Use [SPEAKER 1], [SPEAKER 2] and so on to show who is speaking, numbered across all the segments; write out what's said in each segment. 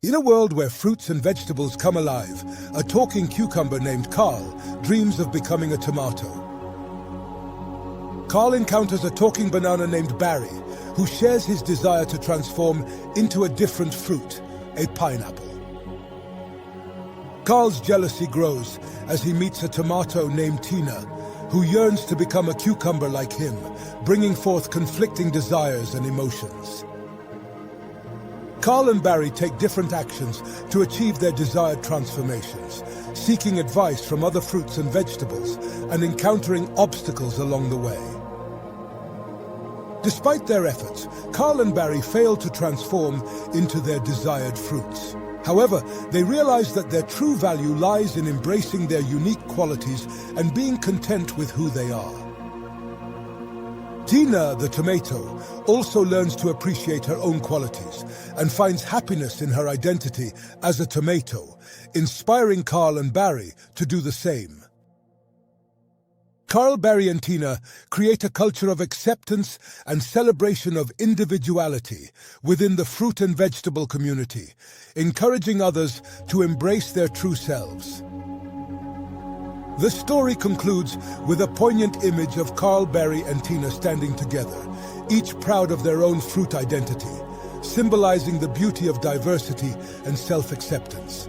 [SPEAKER 1] In a world where fruits and vegetables come alive, a talking cucumber named Carl dreams of becoming a tomato. Carl encounters a talking banana named Barry, who shares his desire to transform into a different fruit, a pineapple. Carl's jealousy grows as he meets a tomato named Tina, who yearns to become a cucumber like him, bringing forth conflicting desires and emotions. Carl and Barry take different actions to achieve their desired transformations, seeking advice from other fruits and vegetables and encountering obstacles along the way. Despite their efforts, Carl and Barry fail to transform into their desired fruits. However, they realize that their true value lies in embracing their unique qualities and being content with who they are. Tina, the tomato, also learns to appreciate her own qualities and finds happiness in her identity as a tomato, inspiring Carl and Barry to do the same. Carl, Barry, and Tina create a culture of acceptance and celebration of individuality within the fruit and vegetable community, encouraging others to embrace their true selves. The story concludes with a poignant image of Carl, Barry, and Tina standing together, each proud of their own fruit identity, symbolizing the beauty of diversity and self-acceptance.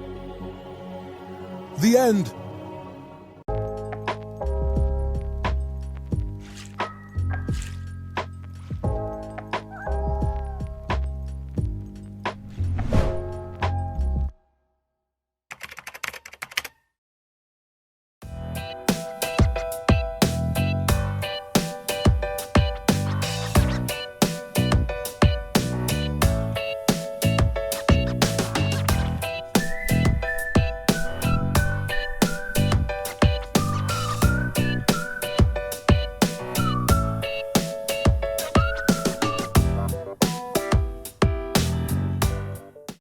[SPEAKER 1] The end